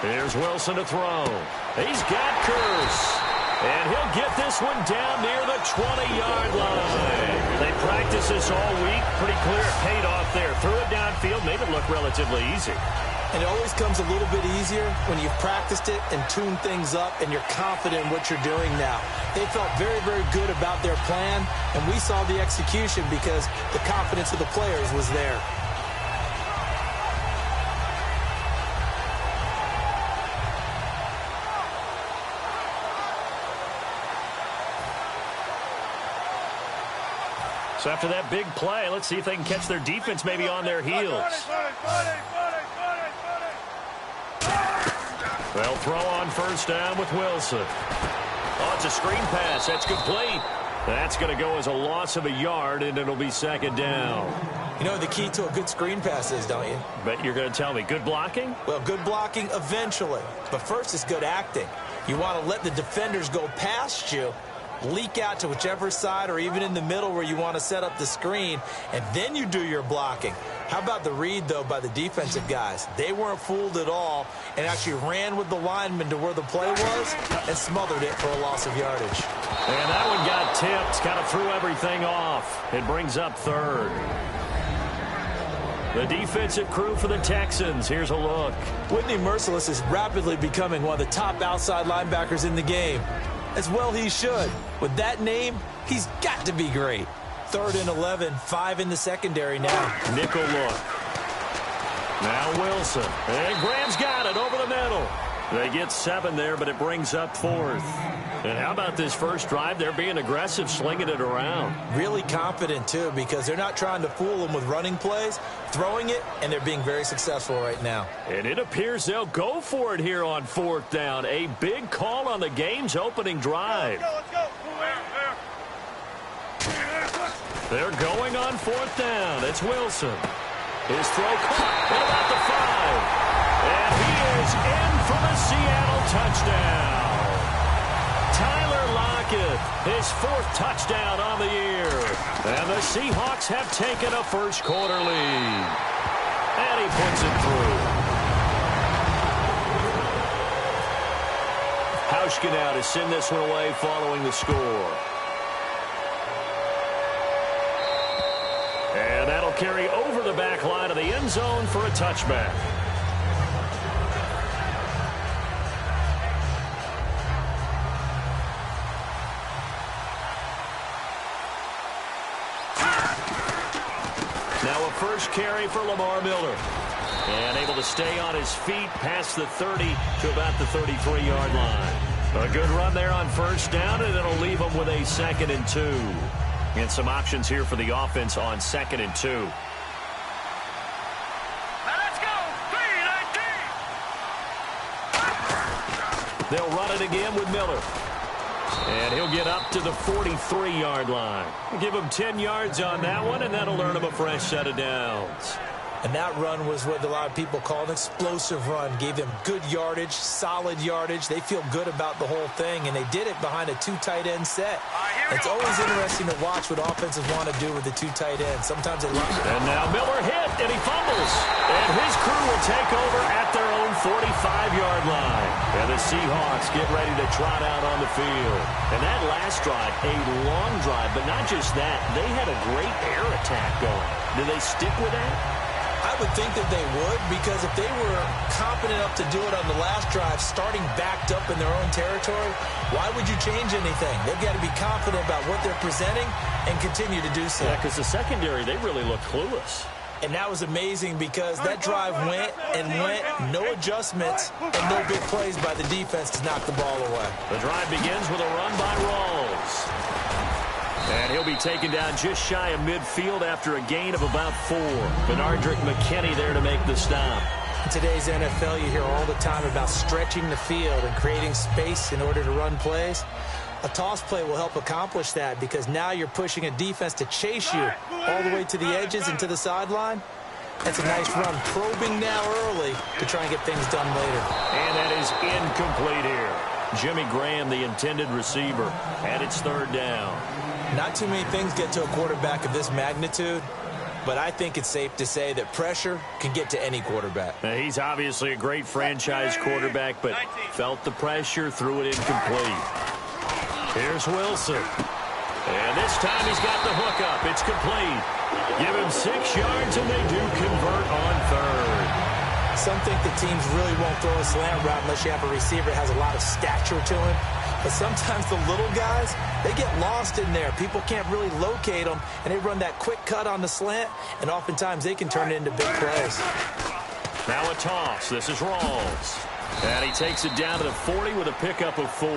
Here's Wilson to throw. He's got Curse. And he'll get this one down near the 20-yard line. They practiced this all week. Pretty clear it paid off there. Threw it downfield, made it look relatively easy. And it always comes a little bit easier when you've practiced it and tuned things up and you're confident in what you're doing now. They felt very, very good about their plan, and we saw the execution because the confidence of the players was there. So after that big play, let's see if they can catch their defense maybe on their heels. They'll throw on first down with Wilson. Oh, it's a screen pass. That's complete. That's going to go as a loss of a yard, and it'll be second down. You know what the key to a good screen pass is, don't you? Bet you're going to tell me. Good blocking? Well, good blocking eventually. But first, it's good acting. You want to let the defenders go past you, leak out to whichever side or even in the middle where you want to set up the screen, and then you do your blocking. How about the read, though, by the defensive guys? They weren't fooled at all and actually ran with the lineman to where the play was and smothered it for a loss of yardage. And that one got tipped, kind of threw everything off. It brings up third. The defensive crew for the Texans. Here's a look. Whitney Merciless is rapidly becoming one of the top outside linebackers in the game. As well he should. With that name, he's got to be great. 3rd and 11, 5 in the secondary now. Nickel look. Now Wilson. And Graham's got it over the middle. They get 7 there, but it brings up 4th. And how about this first drive? They're being aggressive, slinging it around. Really confident, too, because they're not trying to fool them with running plays, throwing it, and they're being very successful right now. And it appears they'll go for it here on 4th down. A big call on the game's opening drive. Let's go. They're going on 4th down. It's Wilson. His throw caught at about the 5. And he is in for the Seattle touchdown. Tyler Lockett, his 4th touchdown on the year. And the Seahawks have taken a first-quarter lead. And he puts it through. Hauschka now to send this one away following the score. And that'll carry over the back line of the end zone for a touchback. Now a first carry for Lamar Miller. And able to stay on his feet past the 30 to about the 33-yard line. A good run there on first down, and it'll leave them with a 2nd and 2. And some options here for the offense on 2nd and 2. Let's go. 3-19. They'll run it again with Miller. And he'll get up to the 43-yard line. Give him 10 yards on that one, and that'll earn him a fresh set of downs. And that run was what a lot of people call an explosive run. Gave them good yardage, solid yardage. They feel good about the whole thing, and they did it behind a 2 tight end set. It's always interesting to watch what offenses want to do with the 2 tight ends. Sometimes they love it. And now Miller hit, and he fumbles. And his crew will take over at their own 45-yard line. And the Seahawks get ready to trot out on the field. And that last drive, a long drive, but not just that. They had a great air attack going. Do they stick with that? I would think that they would, because if they were confident enough to do it on the last drive, starting backed up in their own territory, why would you change anything? They've got to be confident about what they're presenting and continue to do so. Yeah, because the secondary, they really looked clueless. And that was amazing because that drive went and went, no adjustments, and no big plays by the defense to knock the ball away. The drive begins with a run by Rawls. And he'll be taken down just shy of midfield after a gain of about 4. Benardrick McKinney there to make the stop. In today's NFL, you hear all the time about stretching the field and creating space in order to run plays. A toss play will help accomplish that because now you're pushing a defense to chase you all the way to the edges and to the sideline. That's a nice run, probing now early to try and get things done later. And that is incomplete here. Jimmy Graham, the intended receiver, and it's 3rd down. Not too many things get to a quarterback of this magnitude but I think it's safe to say that pressure can get to any quarterback. Now, he's obviously a great franchise quarterback, but felt the pressure, threw it incomplete. Here's Wilson. And this time he's got the hook up. It's complete. Give him 6 yards, and they do convert on third. Some think the teams really won't throw a slant route unless you have a receiver that has a lot of stature to him. But sometimes the little guys, they get lost in there. People can't really locate them, and they run that quick cut on the slant, and oftentimes they can turn it into big plays. Now a toss. This is Rawls. And he takes it down to the 40 with a pickup of 4.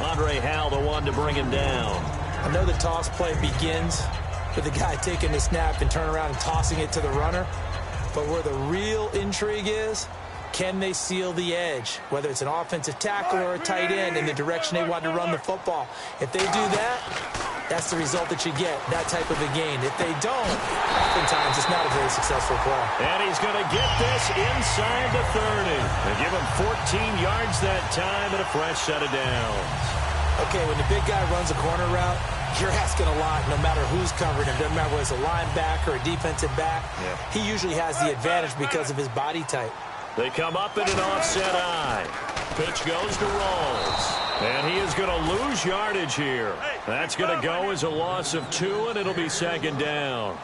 Andre Howell, the one to bring him down. I know the toss play begins with the guy taking the snap and turn around and tossing it to the runner. But where the real intrigue is, can they seal the edge, whether it's an offensive tackle or a tight end in the direction they want to run the football? If they do that, that's the result that you get, that type of a gain. If they don't, oftentimes it's not a very successful play. And he's going to get this inside the 30. And give him 14 yards that time and a fresh set of downs. Okay, when the big guy runs a corner route, you're asking a lot no matter who's covering him. Doesn't matter whether it's a linebacker or a defensive back. Yeah. He usually has the advantage because of his body type. They come up in an offset eye. Pitch goes to Rawls. And he is going to lose yardage here. That's going to go as a loss of 2, and it'll be second down.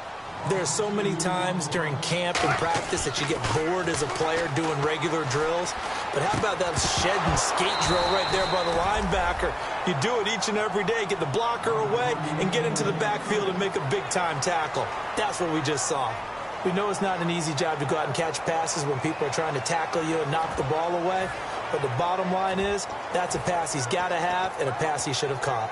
There's so many times during camp and practice that you get bored as a player doing regular drills. But how about that shed and skate drill right there by the linebacker? You do it each and every day. Get the blocker away and get into the backfield and make a big-time tackle. That's what we just saw. We know it's not an easy job to go out and catch passes when people are trying to tackle you and knock the ball away. But the bottom line is, that's a pass he's got to have and a pass he should have caught.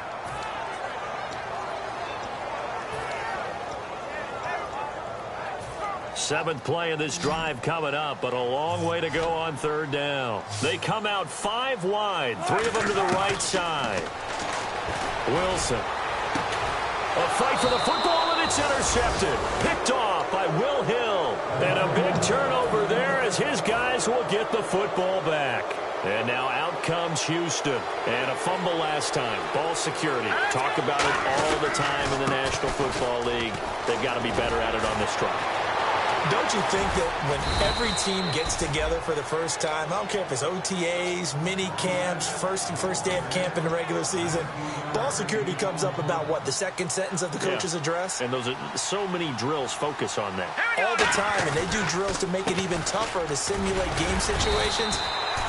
Seventh play of this drive coming up, but a long way to go on third down. They come out 5 wide, 3 of them to the right side. Wilson. A fight for the football, and it's intercepted. Picked off by Will Hill. And a big turnover there as his guys will get the football back. And now out comes Houston. And a fumble last time. Ball security. Talk about it all the time in the National Football League. They've got to be better at it on this drive. Don't you think that when every team gets together for the first time, I don't care if it's OTAs, mini camps, first day of camp in the regular season, ball security comes up about, what, the second sentence of the coach's address? And those are so many drills focus on that. All the time, and they do drills to make it even tougher to simulate game situations.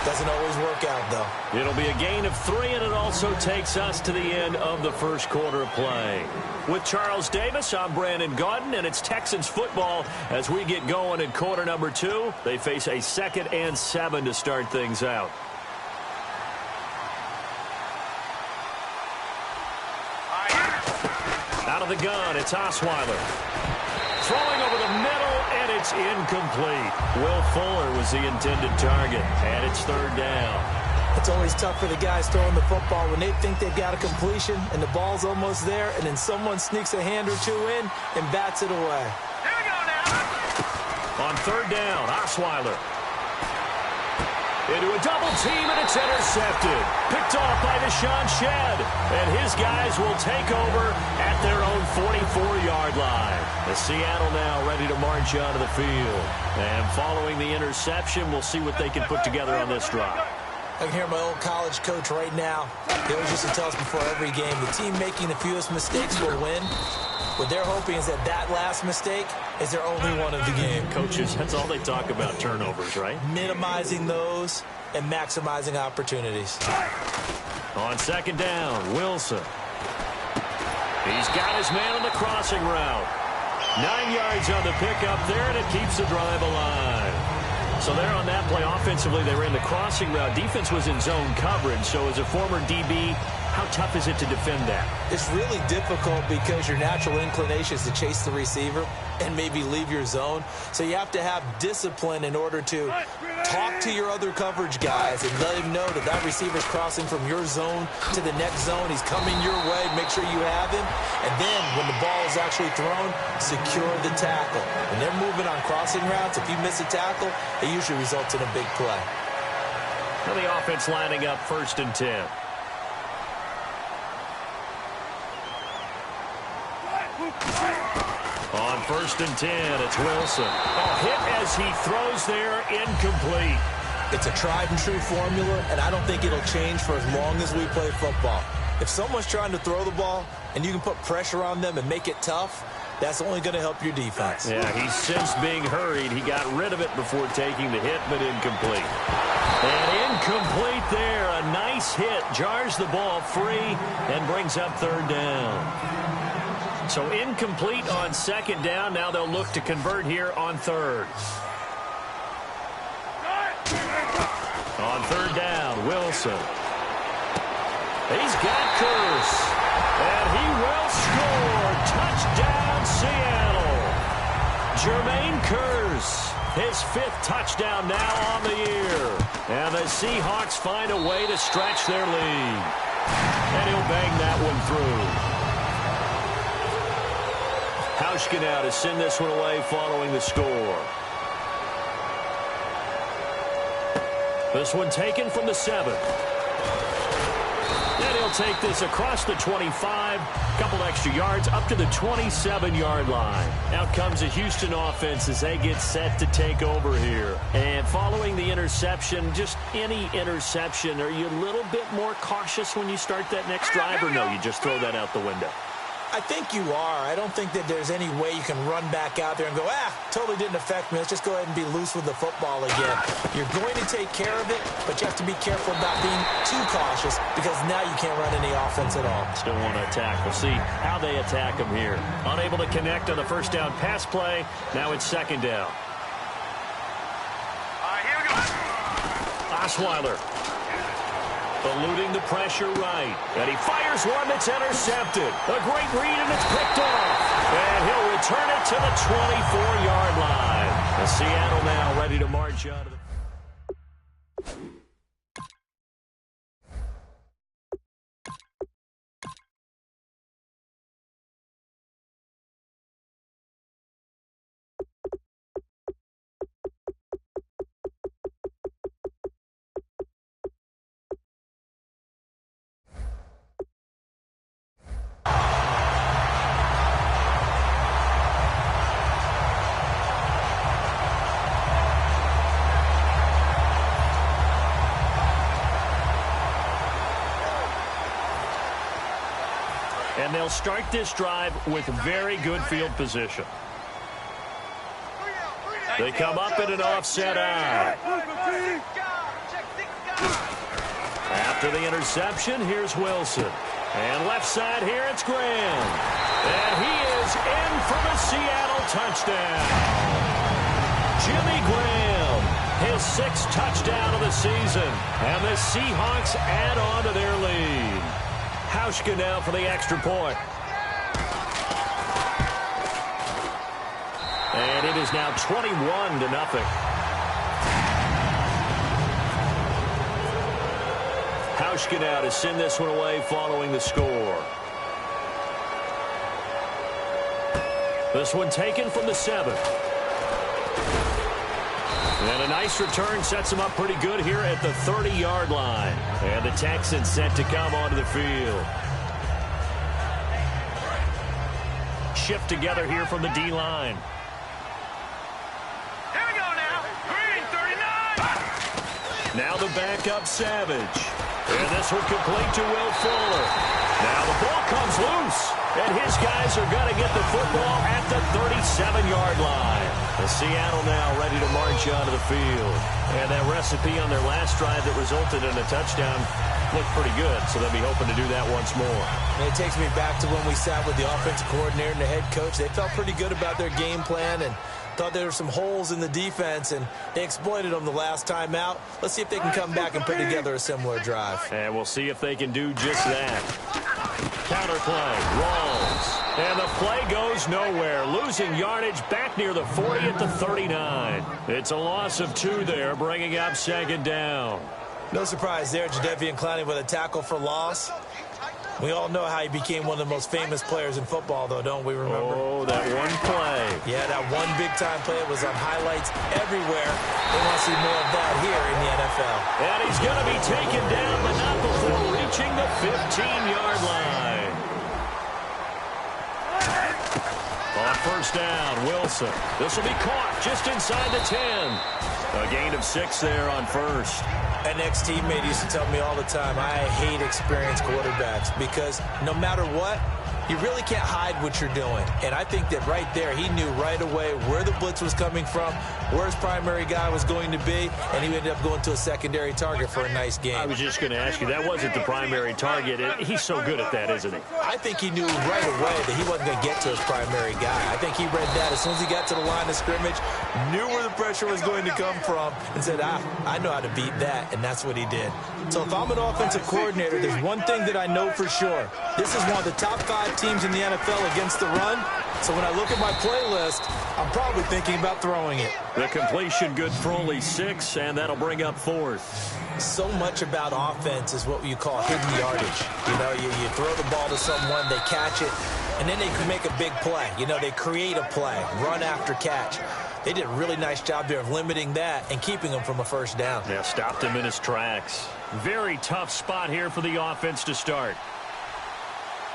Doesn't always work out, though. It'll be a gain of 3, and it also takes us to the end of the first quarter of play. With Charles Davis, I'm Brandon Gaudin, and it's Texans football as we get going in quarter number 2. They face a 2nd and 7 to start things out. Out of the gun, it's Osweiler. Throwing over the middle, and it's incomplete. Will Fuller was the intended target, and it's third down. It's always tough for the guys throwing the football when they think they've got a completion and the ball's almost there, and then someone sneaks a hand or 2 in and bats it away. Here we go now. On third down, Osweiler. Into a double team, and it's intercepted. Picked off by Deshaun Shedd. And his guys will take over at their own 44-yard line. The Seattle now ready to march onto the field. And following the interception, we'll see what they can put together on this drive. I can hear my old college coach right now. He always used to tell us before every game, the team making the fewest mistakes will win. What they're hoping is that that last mistake is their only one of the game. Coaches, that's all they talk about, turnovers, right? Minimizing those and maximizing opportunities. On second down, Wilson. He's got his man on the crossing route. 9 yards on the pickup there, and it keeps the drive alive. So there on that play, offensively, they ran the crossing route. Defense was in zone coverage, so as a former DB, how tough is it to defend that? It's really difficult because your natural inclination is to chase the receiver and maybe leave your zone. So you have to have discipline in order to talk to your other coverage guys and let him know that that receiver's crossing from your zone to the next zone. He's coming your way. Make sure you have him. And then when the ball is actually thrown, secure the tackle. When they're moving on crossing routes, if you miss a tackle, it usually results in a big play. And the offense lining up 1st and 10. On first and 10. It's Wilson. Hit as he throws there, incomplete. It's a tried and true formula, and I don't think it'll change for as long as we play football. If someone's trying to throw the ball and you can put pressure on them and make it tough, that's only going to help your defense. Yeah, he's since being hurried. He got rid of it before taking the hit, but incomplete. And incomplete there. A nice hit. Jars the ball free and brings up third down. So incomplete on second down. Now they'll look to convert here on third. On third down, Wilson. He's got Curse. And he will score. Touchdown, Seattle. Jermaine Curse, his 5th touchdown now on the year. And the Seahawks find a way to stretch their lead. And he'll bang that one through. Hauschka now to send this one away following the score. This one taken from the 7. And he'll take this across the 25, couple extra yards, up to the 27-yard line. Out comes the Houston offense as they get set to take over here. And following the interception, just any interception, are you a little bit more cautious when you start that next drive, or no, you just throw that out the window? I think you are. I don't think that there's any way you can run back out there and go, totally didn't affect me. Let's just go ahead and be loose with the football again. You're going to take care of it, but you have to be careful about being too cautious because now you can't run any offense at all. Still want to attack. We'll see how they attack him here. Unable to connect on the first down pass play. Now it's second down. Here we go. Osweiler. Eluding the pressure right. And he fires one that's intercepted. A great read, and it's picked off. And he'll return it to the 24-yard line. And Seattle now ready to march out of the... And they'll start this drive with very good field position. They come up in an offset eye. After the interception, here's Wilson. And left side here, it's Graham. And he is in for the Seattle touchdown. Jimmy Graham, his 6th touchdown of the season. And the Seahawks add on to their lead. Hauschka now for the extra point. And it is now 21-0. Hauschka now to send this one away following the score. This one taken from the 7. And a nice return sets him up pretty good here at the 30-yard line. And the Texans set to come onto the field. Shift together here from the D-line. Here we go now. Green 39. Now the backup Savage. And this one complete to Will Fuller. Now the ball comes loose. And his guys are going to get the football at the 37-yard line. The Seattle now ready to march onto the field. And that recipe on their last drive that resulted in a touchdown looked pretty good, so they'll be hoping to do that once more. And it takes me back to when we sat with the offensive coordinator and the head coach. They felt pretty good about their game plan and thought there were some holes in the defense, and they exploited them the last time out. Let's see if they can come back and put together a similar drive. And we'll see if they can do just that. Counter play, Rawls. And the play goes nowhere. Losing yardage back near the 40 at the 39. It's a loss of 2 there, bringing up second down. No surprise there, Jadeveon Clowney with a tackle for loss. We all know how he became one of the most famous players in football, though, don't we remember? Oh, that one play. Yeah, that one big-time play. It was on highlights everywhere. They want to see more of that here in the NFL. And he's going to be taken down, but not before reaching the 15-yard line. On first down, Wilson. This will be caught just inside the 10. A gain of 6 there on first. An ex-teammate used to tell me all the time, I hate experienced quarterbacks because no matter what, you really can't hide what you're doing. And I think that right there, he knew right away where the blitz was coming from, where his primary guy was going to be, and he ended up going to a secondary target for a nice game. I was just going to ask you, that wasn't the primary target. He's so good at that, isn't he? I think he knew right away that he wasn't going to get to his primary guy. I think he read that as soon as he got to the line of scrimmage, knew where the pressure was going to come from, and said, I know how to beat that, and that's what he did. So if I'm an offensive coordinator, there's one thing that I know for sure. This is one of the top 5 teams in the NFL against the run. So when I look at my playlist, I'm probably thinking about throwing it. The completion good for only 6, and that'll bring up 4th. So much about offense is what you call hidden yardage. You know, you throw the ball to someone, they catch it, and then they can make a big play. You know, they create a play, run after catch. They did a really nice job there of limiting that and keeping him from a first down. Yeah, stopped him in his tracks. Very tough spot here for the offense to start.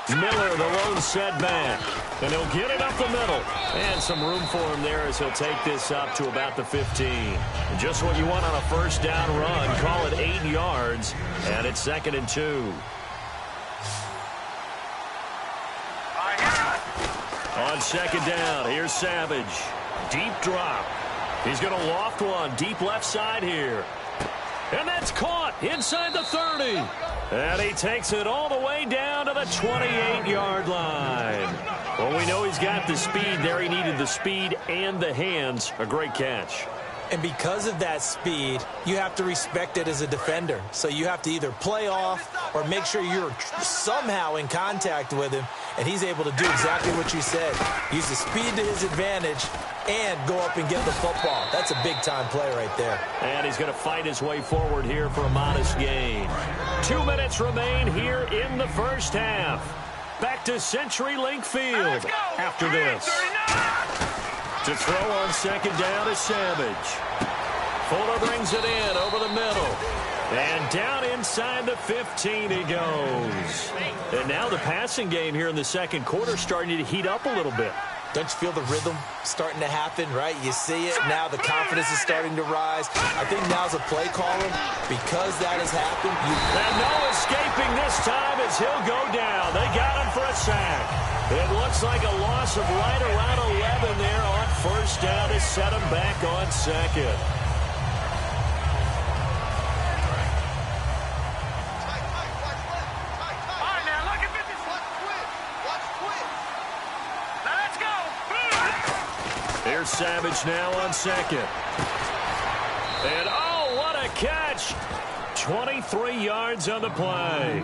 Miller, the lone setback, and he'll get it up the middle. And some room for him there as he'll take this up to about the 15. And just what you want on a first down run. Call it 8 yards, and it's 2nd and 2. On 2nd down, here's Savage. Deep drop. He's going to loft one deep left side here. And that's caught inside the 30. And he takes it all the way down to the 28-yard line. Well, we know he's got the speed there. He needed the speed and the hands. A great catch. And because of that speed, you have to respect it as a defender. So you have to either play off or make sure you're somehow in contact with him, and he's able to do exactly what you said. Use the speed to his advantage and go up and get the football. That's a big-time play right there. And he's going to fight his way forward here for a modest gain. 2 minutes remain here in the first half. Back to CenturyLink Field after this. To throw on 2nd down is Savage. Fuller brings it in over the middle. And down inside the 15 he goes. And now the passing game here in the second quarter starting to heat up a little bit. Don't you feel the rhythm starting to happen, right? You see it. Now the confidence is starting to rise. I think now's a play caller because that has happened. And no escaping this time as he'll go down. They got him for a sack. It looks like a loss of right around 11 there on first down to set him back on 2nd. Here's Savage now on 2nd. And, oh, what a catch. 23 yards on the play.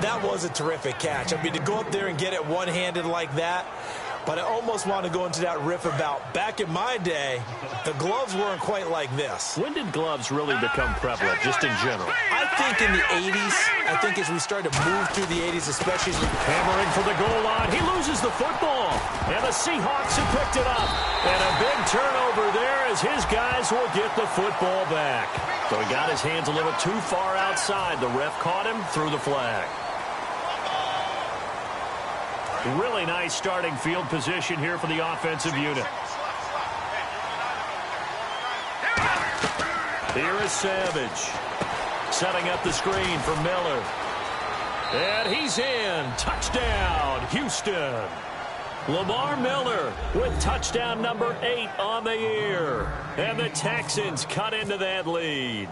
That was a terrific catch. I mean, to go up there and get it one-handed like that, but I almost want to go into that riff about back in my day, the gloves weren't quite like this. When did gloves really become prevalent, just in general? I think in the 80s. I think as we started to move through the 80s, especially as we... Hammering for the goal line. He loses the football. And the Seahawks have picked it up. And a big turnover there as his guys will get the football back. So he got his hands a little too far outside. The ref caught him, threw the flag. Really nice starting field position here for the offensive unit. Here is Savage. Setting up the screen for Miller. And he's in. Touchdown, Houston. Lamar Miller with touchdown number 8 on the year. And the Texans cut into that lead.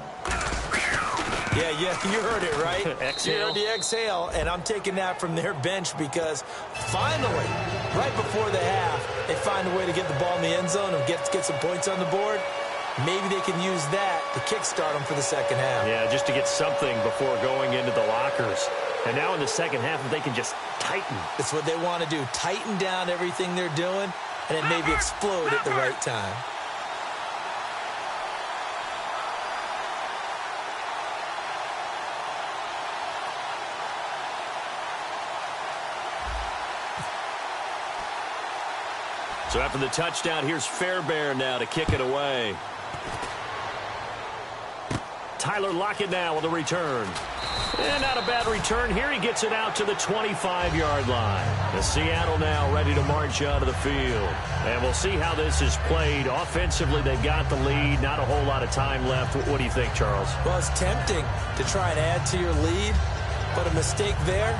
Yeah, you heard it, right? Exhale. You heard the exhale, and I'm taking that from their bench because finally, right before the half, they find a way to get the ball in the end zone and get some points on the board. Maybe they can use that to kickstart them for the second half. Yeah, just to get something before going into the lockers. And now in the second half, if they can just tighten. That's what they want to do, tighten down everything they're doing, and then maybe explode at the right time. So after the touchdown, here's Fairbairn now to kick it away. Tyler Lockett now with a return. And not a bad return here. He gets it out to the 25-yard line. The Seattle now ready to march onto the field. And we'll see how this is played. Offensively, they've got the lead. Not a whole lot of time left. What do you think, Charles? Well, it's tempting to try and add to your lead, but a mistake there,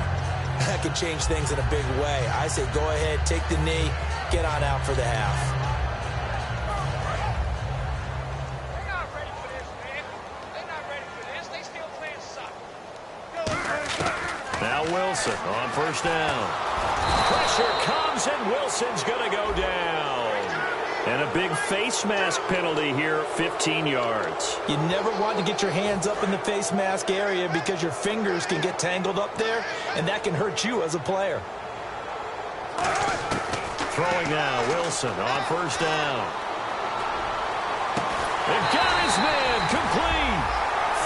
that could change things in a big way. I say go ahead, take the knee, get on out for the half. Now Wilson on first down. Pressure comes, and Wilson's going to go down. And a big face mask penalty here, 15 yards. You never want to get your hands up in the face mask area because your fingers can get tangled up there, and that can hurt you as a player. Throwing now, Wilson on first down. And got his man complete.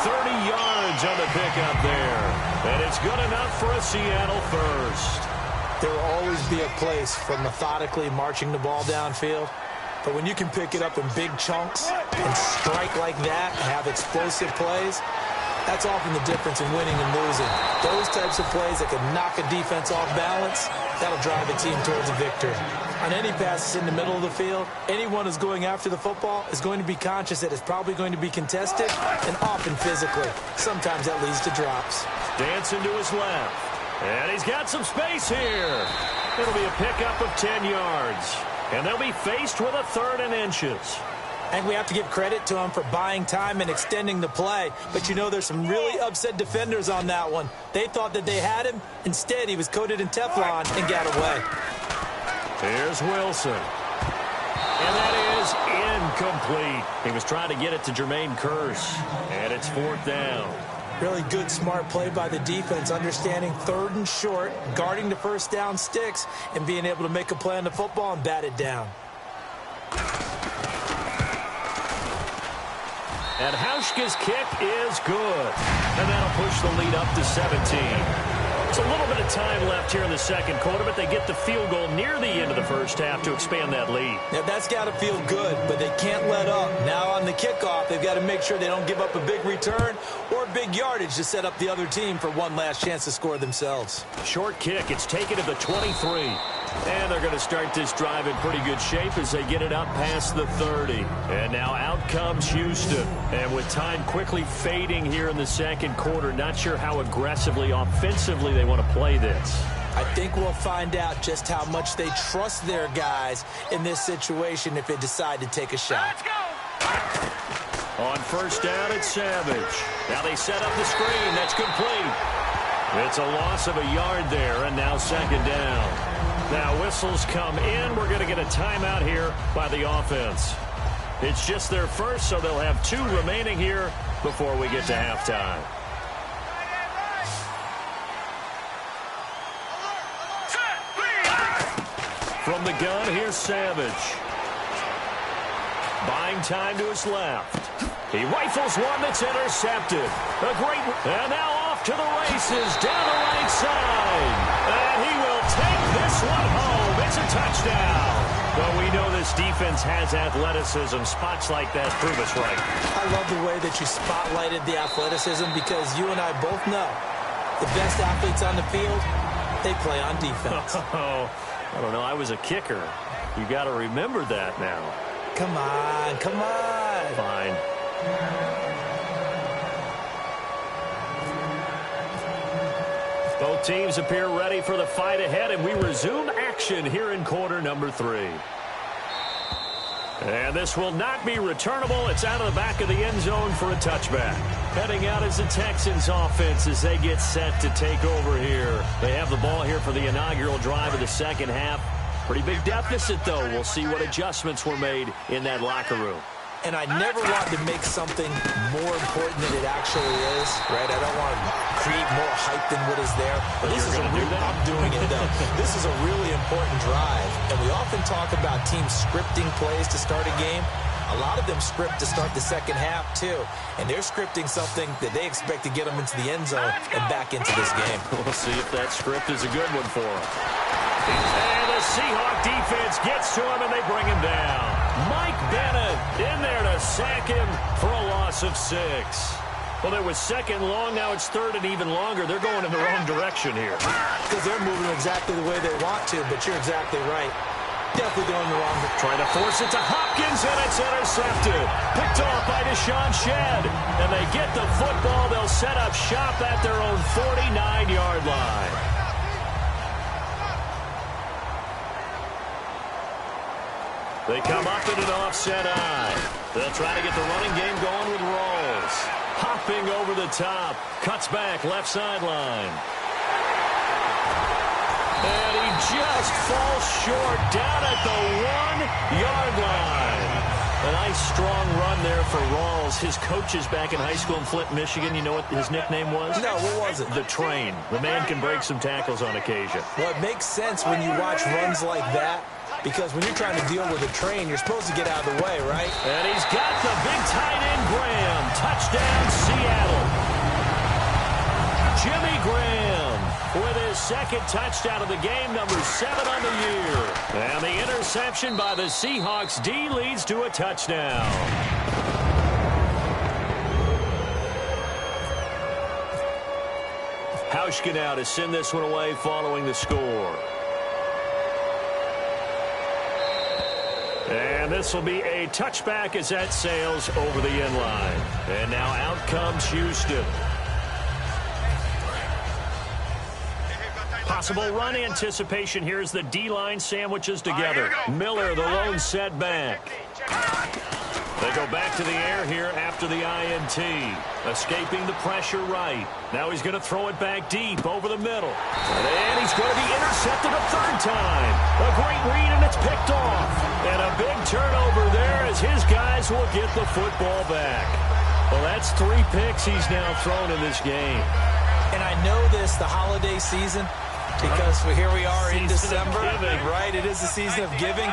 30 yards on the pickup there. And it's good enough for a Seattle first. There will always be a place for methodically marching the ball downfield. But when you can pick it up in big chunks and strike like that and have explosive plays, that's often the difference in winning and losing. Those types of plays that can knock a defense off balance, that'll drive a team towards a victory. On any passes in the middle of the field, anyone who's going after the football is going to be conscious that it's probably going to be contested and often physically. Sometimes that leads to drops. Dancing to his left. And he's got some space here. It'll be a pickup of 10 yards. And they'll be faced with a 3rd and inches. And we have to give credit to him for buying time and extending the play. But you know, there's some really upset defenders on that one. They thought that they had him. Instead, he was coated in Teflon and got away. Here's Wilson. And that is incomplete. He was trying to get it to Jermaine Kearse. And it's 4th down. Really good, smart play by the defense, understanding 3rd and short, guarding the first down sticks, and being able to make a play on the football and bat it down. And Hauschka's kick is good. And that'll push the lead up to 17. It's a little bit of time left here in the second quarter, but they get the field goal near the end of the first half to expand that lead. Now, that's got to feel good, but they can't let up. Now on the kickoff, they've got to make sure they don't give up a big return or big yardage to set up the other team for one last chance to score themselves. Short kick. It's taken to the 23. And they're going to start this drive in pretty good shape as they get it up past the 30. And now out comes Houston. And with time quickly fading here in the second quarter, not sure how aggressively, offensively they want to play this. I think we'll find out just how much they trust their guys in this situation if they decide to take a shot. Let's go! On first down, it's Savage. Now they set up the screen. That's complete. It's a loss of a yard there, and now second down. Now whistles come in. We're going to get a timeout here by the offense. It's just their first, so they'll have 2 remaining here before we get to halftime. From the gun, here's Savage. Buying time to his left. He rifles one that's intercepted. A great... And now off to the races down the right side. And he will take this one home. It's a touchdown. But we know this defense has athleticism. Spots like that prove us right. I love the way that you spotlighted the athleticism because you and I both know the best athletes on the field, they play on defense. Oh, I don't know. I was a kicker. You got to remember that now. Come on, come on. Fine. Both teams appear ready for the fight ahead, and we resume action here in quarter number 3. And this will not be returnable. It's out of the back of the end zone for a touchback. Heading out is the Texans offense as they get set to take over here. They have the ball here for the inaugural drive of the second half. Pretty big deficit, though. We'll see what adjustments were made in that locker room. And I never want to make something more important than it actually is, right? I don't want to create more hype than what is there. But this is I'm doing it, though. This is a really important drive. And we often talk about teams scripting plays to start a game. A lot of them script to start the second half, too. And they're scripting something that they expect to get them into the end zone and back into this game. We'll see if that script is a good one for them. And the Seahawk defense gets to him, and they bring him down. Mike Bennett in there to sack him for a loss of 6. Well, it was second long. Now it's third and even longer. They're going in the wrong direction here. Because they're moving exactly the way they want to, but you're exactly right. Definitely going the wrong direction. Trying to force it to Hopkins, and it's intercepted. Picked off by Deshaun Shedd. And they get the football. They'll set up shop at their own 49-yard line. They come up in an offset eye. They'll try to get the running game going with Rawls. Hopping over the top. Cuts back left sideline. And he just falls short down at the 1-yard line. A nice strong run there for Rawls. His coaches back in high school in Flint, Michigan, you know what his nickname was? No, what was it? The Train. The man can break some tackles on occasion. Well, it makes sense when you watch runs like that, because when you're trying to deal with a train, you're supposed to get out of the way, right? And he's got the big tight end, Graham. Touchdown, Seattle. Jimmy Graham with his second touchdown of the game, number 7 on the year. And the interception by the Seahawks D leads to a touchdown. Hauschka now to send this one away following the score. And this will be a touchback as that sails over the end line. And now out comes Houston. Possible run anticipation here as the D-line sandwiches together. Miller, the lone setback. They go back to the air here after the INT. Escaping the pressure right. Now he's going to throw it back deep over the middle. And he's going to be intercepted a third time. A great read, and it's picked off. And a big turnover there as his guys will get the football back. Well, that's 3 picks he's now thrown in this game. And I know this, the holiday season, because here we are in December, right? It is the season of giving.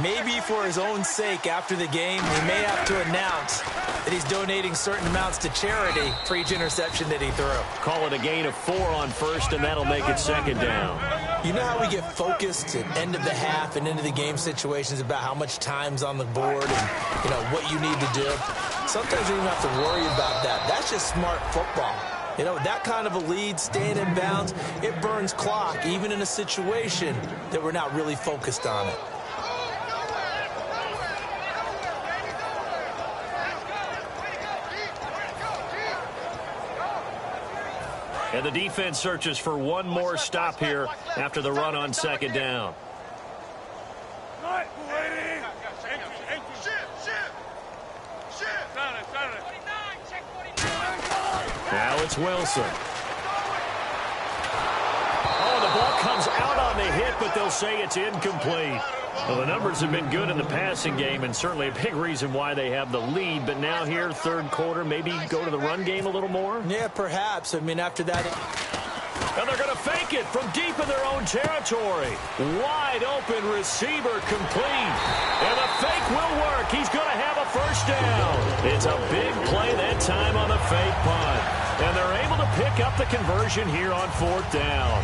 Maybe for his own sake, after the game, he may have to announce that he's donating certain amounts to charity for each interception that he threw. Call it a gain of 4 on first, and that'll make it second down. You know how we get focused at end of the half and into the game situations about how much time's on the board and, you know, what you need to do? Sometimes you don't have to worry about that. That's just smart football. You know, that kind of a lead, staying in bounds, it burns clock, even in a situation that we're not really focused on it. And the defense searches for one more stop here after the run on second down. Now it's Wilson. Oh, the ball comes out on the hit, but they'll say it's incomplete. Well, the numbers have been good in the passing game, and certainly a big reason why they have the lead. But now here, third quarter, maybe go to the run game a little more? Yeah, perhaps. I mean, after that... And they're going to fake it from deep in their own territory. Wide open receiver complete. And the fake will work. He's going to have a first down. It's a big play that time on the fake punt. And they're able to pick up the conversion here on fourth down.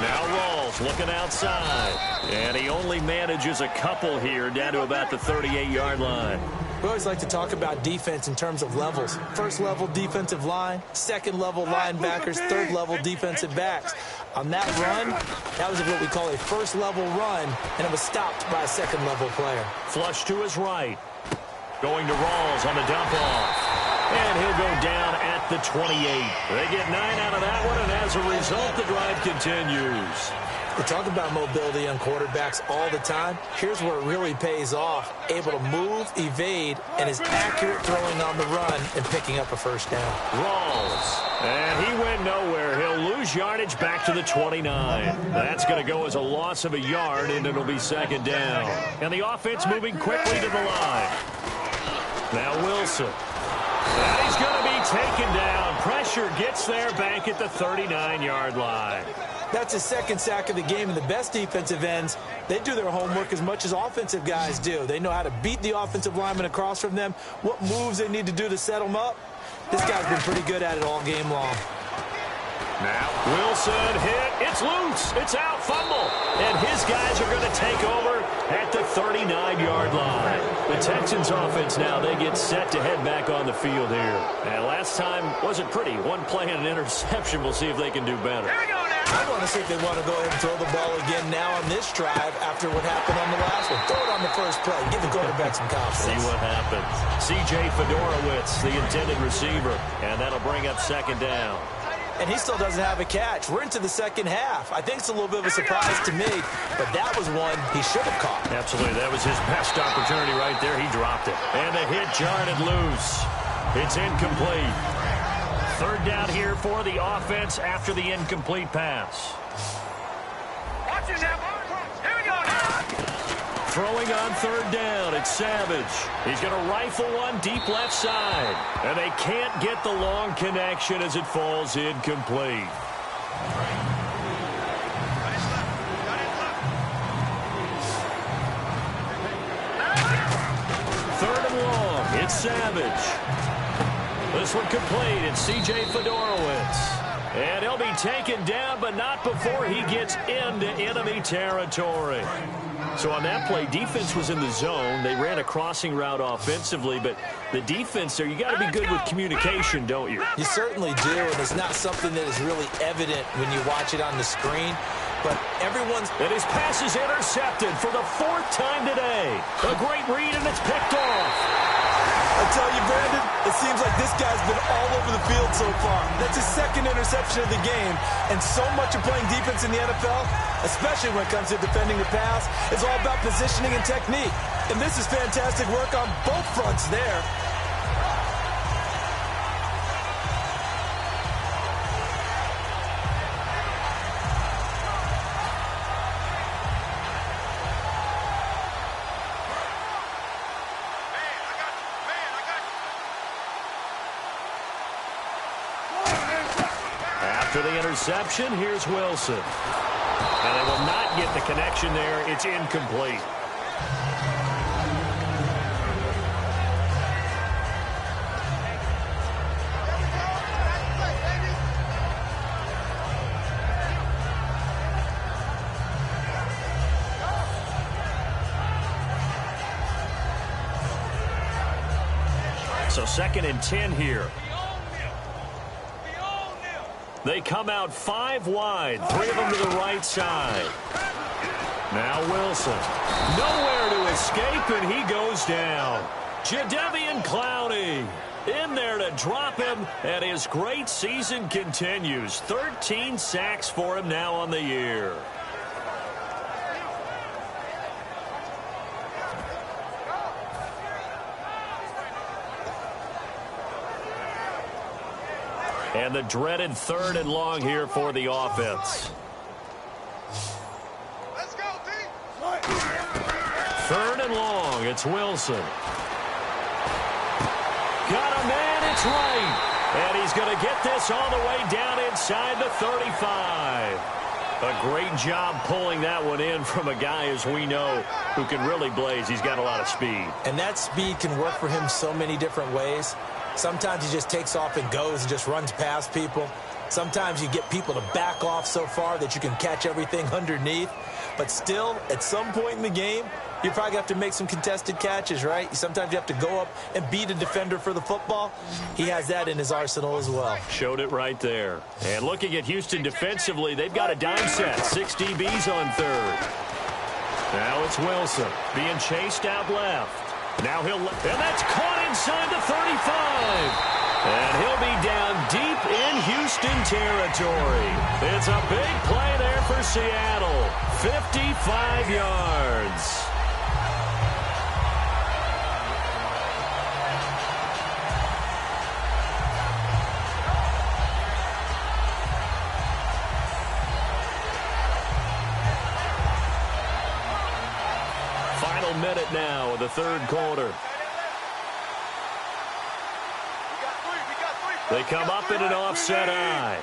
Now Rawls looking outside. And he only manages a couple here down to about the 38-yard line. We always like to talk about defense in terms of levels. First level defensive line, second level linebackers, third level defensive backs. On that run, that was what we call a first level run, and it was stopped by a second level player. Flush to his right. Going to Rawls on the dump off. And he'll go down at the 28. They get 9 out of that one, and as a result, the drive continues. We talk about mobility on quarterbacks all the time. Here's where it really pays off. Able to move, evade, and is accurate throwing on the run and picking up a first down. Rawls. And he went nowhere. He'll lose yardage back to the 29. That's going to go as a loss of a yard, and it'll be second down. And the offense moving quickly to the line. Now Wilson. And he's going to be taken down. Pressure gets there back at the 39-yard line. That's his second sack of the game, and the best defensive ends, they do their homework as much as offensive guys do. They know how to beat the offensive lineman across from them, what moves they need to do to set them up. This guy's been pretty good at it all game long. Now Wilson hit. It's loose. It's out. Fumble. And his guys are going to take over at the 39-yard line. The Texans offense now, they get set to head back on the field here. And last time wasn't pretty. One play and an interception. We'll see if they can do better. Here we go now. I want to see if they want to go ahead and throw the ball again now on this drive after what happened on the last one. Throw it on the first play. Give the quarterback some confidence. See what happens. C.J. Fedorowicz, the intended receiver. And that'll bring up second down. And he still doesn't have a catch. We're into the second half. I think it's a little bit of a surprise to me, but that was one he should have caught. Absolutely. That was his best opportunity right there. He dropped it. And the hit jarred it loose. It's incomplete. Third down here for the offense after the incomplete pass. Watch it now. Here we go now. Throwing on third down, it's Savage. He's going to rifle one deep left side. And they can't get the long connection as it falls incomplete. Third and long, it's Savage. This one complete. It's C.J. Fedorowicz. And he'll be taken down, but not before he gets into enemy territory. So on that play, defense was in the zone. They ran a crossing route offensively, but the defense there, you got to be good with communication, don't you? You certainly do, and it's not something that is really evident when you watch it on the screen. But everyone's... And his pass is intercepted for the fourth time today. A great read, and it's picked off. I tell you, Brandon, it seems like this guy's been all over the field so far. That's his second interception of the game. And so much of playing defense in the NFL, especially when it comes to defending the pass, is all about positioning and technique. And this is fantastic work on both fronts there. After the interception, here's Wilson. And they will not get the connection there. It's incomplete. So second and 10 here. They come out 5 wide, 3 of them to the right side. Now Wilson. Nowhere to escape, and he goes down. Jadeveon Clowney in there to drop him, and his great season continues. 13 sacks for him now on the year. And the dreaded third and long here for the offense. Let's go, Pete. Third and long, it's Wilson. Got a man, it's right. And he's going to get this all the way down inside the 35. A great job pulling that one in from a guy, as we know, who can really blaze. He's got a lot of speed. And that speed can work for him so many different ways. Sometimes he just takes off and goes and just runs past people. Sometimes you get people to back off so far that you can catch everything underneath. But still, at some point in the game, you probably have to make some contested catches, right? Sometimes you have to go up and beat a defender for the football. He has that in his arsenal as well. Showed it right there. And looking at Houston defensively, they've got a dime set. 6 DBs on third. Now it's Wilson being chased out left. Now and that's caught inside the 35. And he'll be down deep in Houston territory. It's a big play there for Seattle. 55 yards. Final minute now of the third quarter. They come up in an offset eye.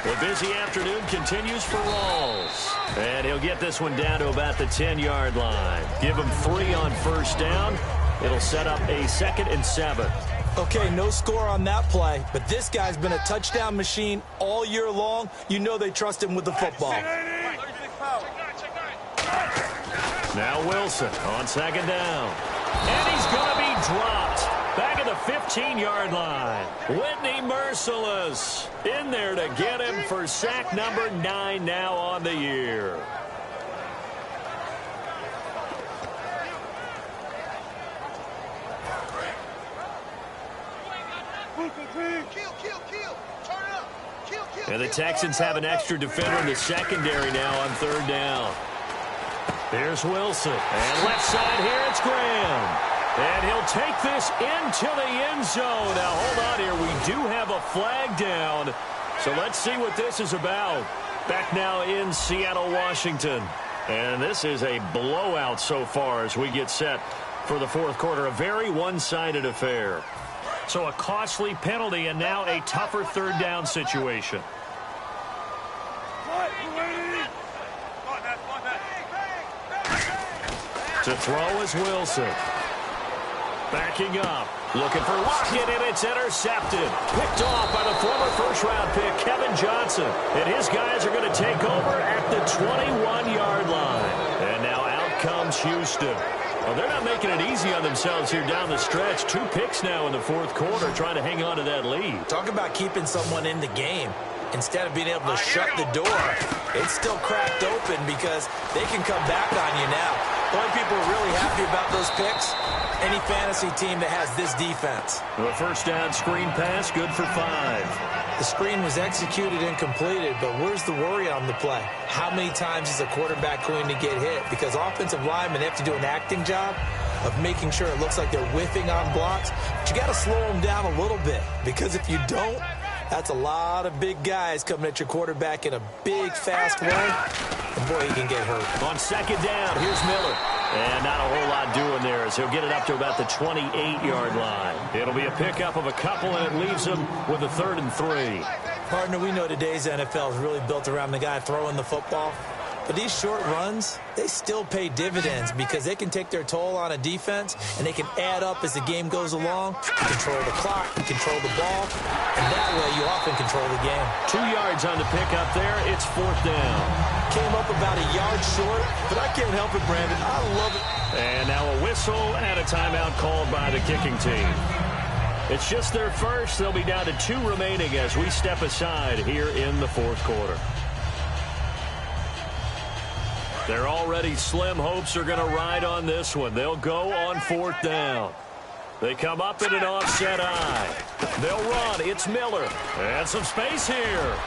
The busy afternoon continues for Rawls. And he'll get this one down to about the 10-yard line. Give him 3 on first down. It'll set up a 2nd and 7. Okay, no score on that play, but this guy's been a touchdown machine all year long. You know they trust him with the football. Now Wilson on 2nd down. And he's going to be dropped. Back at the 15-yard line. Whitney Merciless in there to get him for sack number 9 now on the year. And the Texans have an extra defender in the secondary now on 3rd down. Here's Wilson. And left side here, it's Graham. And he'll take this into the end zone. Now, hold on here. We do have a flag down. So let's see what this is about. Back now in Seattle, Washington. And this is a blowout so far as we get set for the 4th quarter. A very one-sided affair. So a costly penalty and now a tougher 3rd down situation. To throw is Wilson. Backing up. Looking for Lockett, and it's intercepted. Picked off by the former first-round pick, Kevin Johnson. And his guys are going to take over at the 21-yard line. And now out comes Houston. Well, they're not making it easy on themselves here down the stretch. 2 picks now in the 4th quarter trying to hang on to that lead. Talk about keeping someone in the game. Instead of being able to shut the door, it's still cracked open because they can come back on you now. The only people are really happy about those picks, any fantasy team that has this defense. The first down screen pass, good for 5. The screen was executed and completed, but where's the worry on the play? How many times is a quarterback going to get hit? Because offensive linemen have to do an acting job of making sure it looks like they're whiffing on blocks. But you got to slow them down a little bit, because if you don't, that's a lot of big guys coming at your quarterback in a big, fast way. And boy, he can get hurt. On 2nd down, here's Miller. And not a whole lot doing there as he'll get it up to about the 28-yard line. It'll be a pickup of a couple, and it leaves him with a 3rd and 3. Partner, we know today's NFL is really built around the guy throwing the football. But these short runs, they still pay dividends because they can take their toll on a defense, and they can add up as the game goes along. You control the clock, you control the ball, and that way you often control the game. 2 yards on the pickup there. It's 4th down. Came up about a yard short, but I can't help it, Brandon. I love it. And now a whistle and a timeout called by the kicking team. It's just their first. They'll be down to 2 remaining as we step aside here in the 4th quarter. Their already slim hopes are going to ride on this one. They'll go on 4th down. They come up in an offset eye. They'll run. It's Miller. And some space here.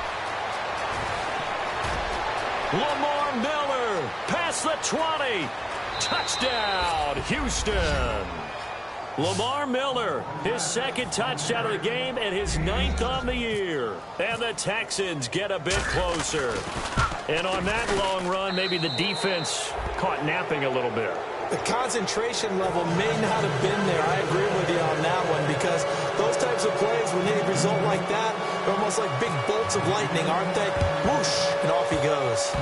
Lamar Miller past the 20. Touchdown, Houston. Lamar Miller, his 2nd touchdown of the game and his 9th on the year. And the Texans get a bit closer. And on that long run, maybe the defense caught napping a little bit. The concentration level may not have been there. I agree with you on that one because those types of plays, when they result like that, they're almost like big bolts of lightning, aren't they? Whoosh, and off he goes.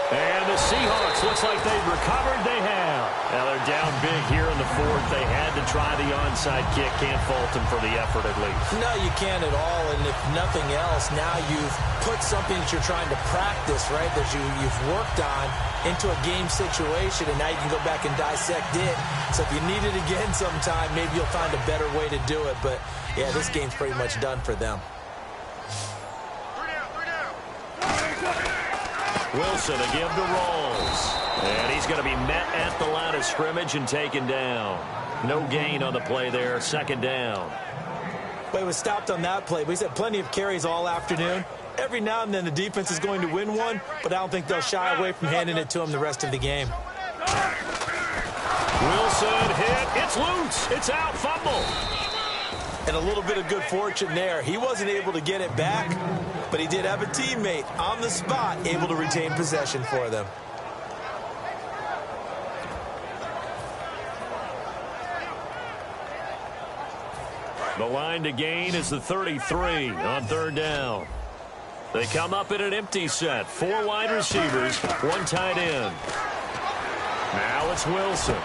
And the Seahawks, looks like they've recovered. They have. Now they're down big here in the 4th. They had to try the onside kick. Can't fault them for the effort at least. No, you can't at all. And if nothing else, now you've put something that you're trying to practice, right, that you've worked on into a game situation, and now you can go back and dissect it. So if you need it again sometime, maybe you'll find a better way to do it. But, yeah, this game's pretty much done for them. Wilson a give to Rawls. And he's going to be met at the line of scrimmage and taken down. No gain on the play there. 2nd down. Well, he was stopped on that play, but he's had plenty of carries all afternoon. Every now and then the defense is going to win one, but I don't think they'll shy away from handing it to him the rest of the game. Wilson hit. It's loose. It's out. Fumble. And a little bit of good fortune there. He wasn't able to get it back, but he did have a teammate on the spot able to retain possession for them. The line to gain is the 33 on 3rd down. They come up in an empty set. 4 wide receivers, 1 tight end. Now it's Wilson.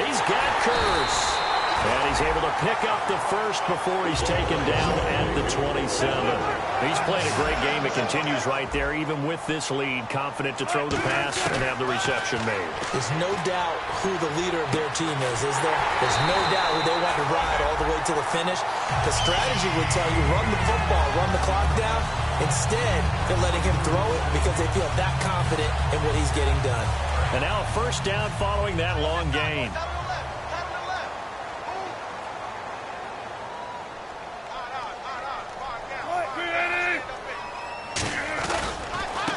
He's got Curse. And he's able to pick up the first before he's taken down at the 27. He's played a great game. It continues right there, even with this lead. Confident to throw the pass and have the reception made. There's no doubt who the leader of their team is there? There's no doubt who they want to ride all the way to the finish. The strategy would tell you, run the football, run the clock down. Instead, they're letting him throw it because they feel that confident in what he's getting done. And now a first down following that long gain.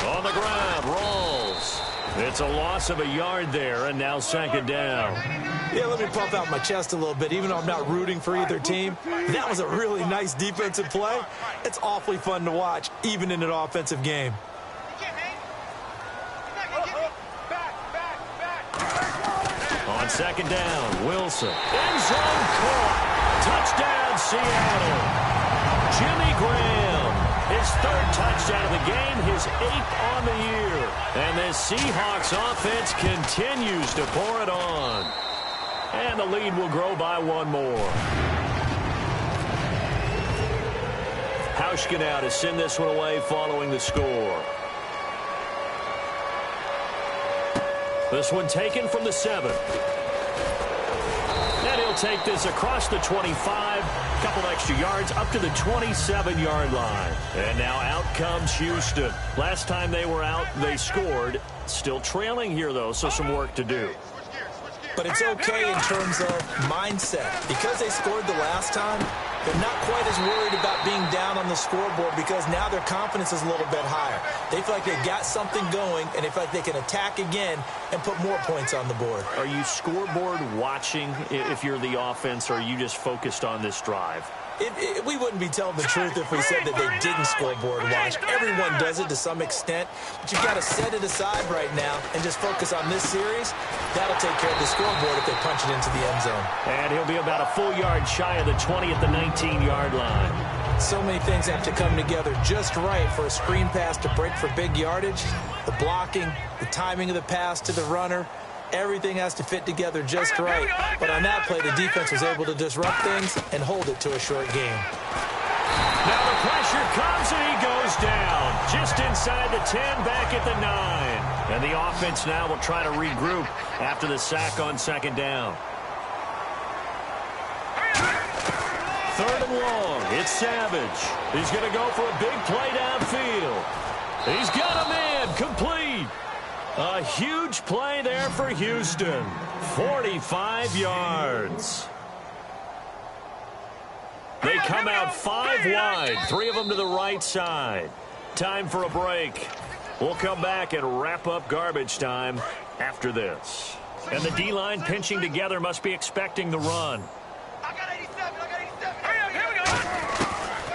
On the ground, rolls. It's a loss of a yard there, and now 2nd down. Yeah, let me puff out my chest a little bit, even though I'm not rooting for either team. That was a really nice defensive play. It's awfully fun to watch, even in an offensive game. On 2nd down, Wilson. End zone caught. Touchdown, Seattle. Jimmy Graham, his 3rd touchdown of the game, his 8th on the year. And this Seahawks offense continues to pour it on. And the lead will grow by 1 more. Hauschka to send this one away following the score. This one taken from the 7. And he'll take this across the 25. Couple extra yards up to the 27-yard line. And now out comes Houston. Last time they were out, they scored. Still trailing here, though, so some work to do. But it's okay in terms of mindset. Because they scored the last time, they're not quite as worried about being down on the scoreboard because now their confidence is a little bit higher. They feel like they've got something going, and they feel like they can attack again and put more points on the board. Are you scoreboard watching if you're the offense, or are you just focused on this drive? We wouldn't be telling the truth if we said that they didn't scoreboard watch. Everyone does it to some extent, but you've got to set it aside right now and just focus on this series. That'll take care of the scoreboard if they punch it into the end zone. And he'll be about a full yard shy of the 20 at the 19-yard line. So many things have to come together just right for a screen pass to break for big yardage. The blocking, the timing of the pass to the runner, everything has to fit together just right. But on that play, the defense was able to disrupt things and hold it to a short game. Now the pressure comes and he goes down. Just inside the 10, back at the 9. And the offense now will try to regroup after the sack on 2nd down. 3rd and long. It's Savage. He's going to go for a big play downfield. He's got a man complete. A huge play there for Houston. 45 yards. They come out 5 wide, 3 of them to the right side. Time for a break. We'll come back and wrap up garbage time after this. And the D-line pinching together must be expecting the run. I got 87. Here we go.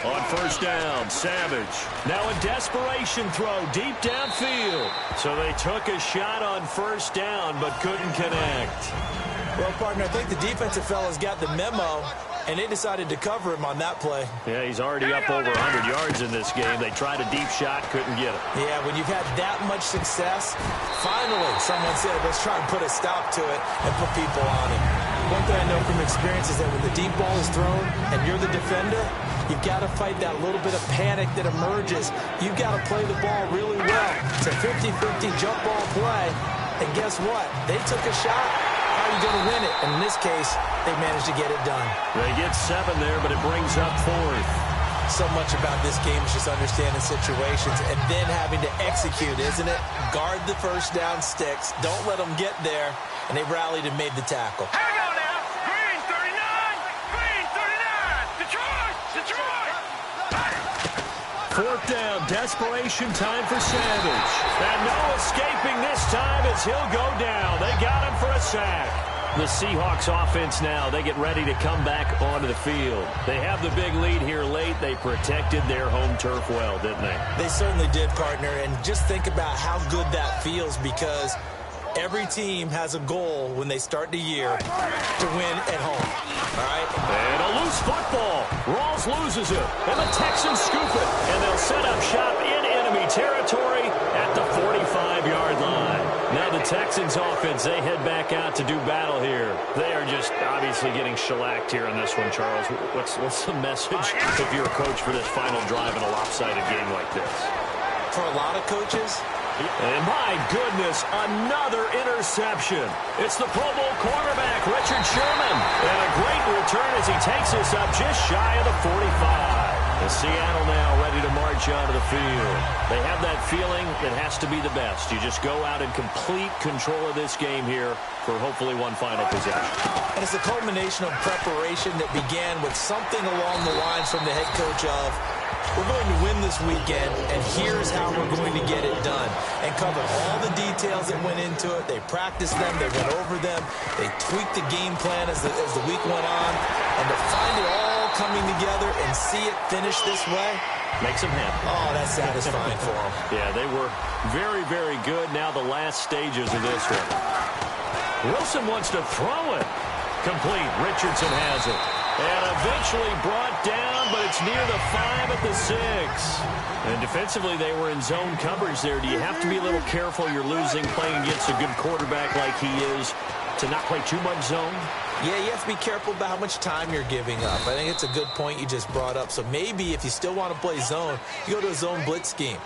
On 1st down, Savage. Now a desperation throw deep downfield. So they took a shot on 1st down but couldn't connect. Well, partner, I think the defensive fellas got the memo, and they decided to cover him on that play. Yeah, he's already up over 100 yards in this game. They tried a deep shot, couldn't get it. Yeah, when you've had that much success, finally someone said, let's try and put a stop to it and put people on it. One thing I know from experience is that when the deep ball is thrown and you're the defender, you've got to fight that little bit of panic that emerges. You've got to play the ball really well. It's a 50-50 jump ball play, and guess what? They took a shot. How are you going to win it? And in this case, they managed to get it done. They get 7 there, but it brings up 4th. So much about this game is just understanding situations and then having to execute, isn't it? Guard the 1st down sticks. Don't let them get there. And they rallied and made the tackle. Here we go now. Green 39. Green 39. Detroit. 4th down, desperation time for Savage. And no escaping this time as he'll go down. They got him for a sack. The Seahawks offense now, they get ready to come back onto the field. They have the big lead here late. They protected their home turf well, didn't they? They certainly did, partner. And just think about how good that feels, because every team has a goal when they start the year to win at home. All right? And a loose football. Rawls loses it. And the Texans scoop it. And they'll set up shop in enemy territory at the 45-yard line. Now the Texans offense, they head back out to do battle here. They are just obviously getting shellacked here on this one, Charles. What's the message if you're a coach for this final drive in a lopsided game like this? For a lot of coaches. And my goodness, another interception. It's the Pro Bowl cornerback, Richard Sherman. And a great return as he takes this up just shy of the 45. And Seattle now ready to march onto the field. They have that feeling it has to be the best. You just go out in complete control of this game here for hopefully one final possession. And it's a culmination of preparation that began with something along the lines from the head coach of, we're going to win this weekend, and here's how we're going to get it done. And covered all the details that went into it. They practiced them. They went over them. They tweaked the game plan as the week went on. And to find it all coming together and see it finish this way makes them happy. Oh, that's satisfying for them. Yeah, they were very, very good. Now the last stages of this one. Wilson wants to throw it. Complete. Richardson has it. And eventually brought down, but it's near the 5 at the 6. And defensively, they were in zone coverage there. Do you have to be a little careful? You're losing playing against a good quarterback like he is to not play too much zone? Yeah, you have to be careful about how much time you're giving up. I think it's a good point you just brought up. So maybe if you still want to play zone, you go to a zone blitz scheme.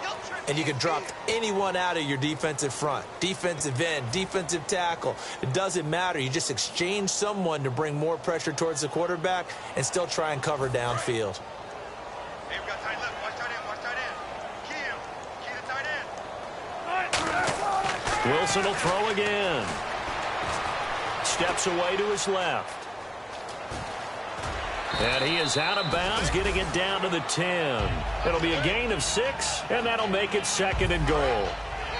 And you can drop anyone out of your defensive front. Defensive end, defensive tackle. It doesn't matter. You just exchange someone to bring more pressure towards the quarterback and still try and cover downfield. Hey, we got tight left. Watch tight end. Watch tight end. Key him. Key the tight end. Wilson will throw again. Steps away to his left. And he is out of bounds, getting it down to the 10. It'll be a gain of 6, and that'll make it 2nd and goal.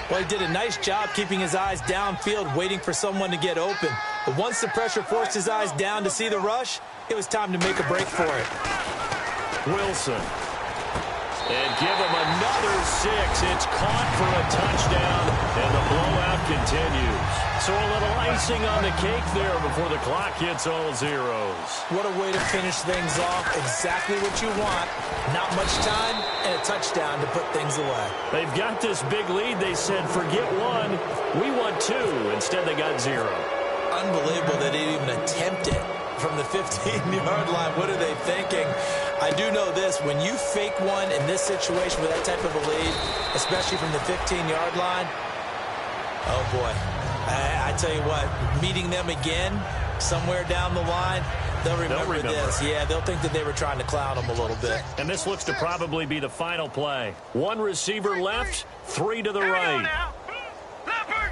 Well, he did a nice job keeping his eyes downfield, waiting for someone to get open. But once the pressure forced his eyes down to see the rush, it was time to make a break for it. Wilson. And give him another 6. It's caught for a touchdown, and the blowout continues. So a little icing on the cake there before the clock hits all zeros. What a way to finish things off. Exactly what you want. Not much time and a touchdown to put things away. They've got this big lead. They said, forget 1. We want 2. Instead, they got 0. Unbelievable they didn't even attempt it from the 15-yard line. What are they thinking? I do know this. When you fake one in this situation with that type of a lead, especially from the 15-yard line, oh, boy. I tell you what, meeting them again somewhere down the line, they'll remember this. Yeah, they'll think that they were trying to clown them a little bit. And this looks to probably be the final play. 1 receiver left, 3 to the right. Leopard!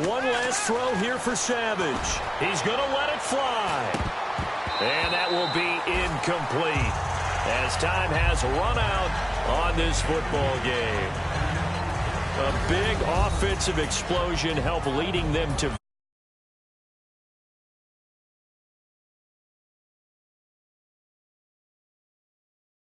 One last throw here for Savage. He's going to let it fly. And that will be incomplete as time has run out on this football game. A big offensive explosion helped leading them to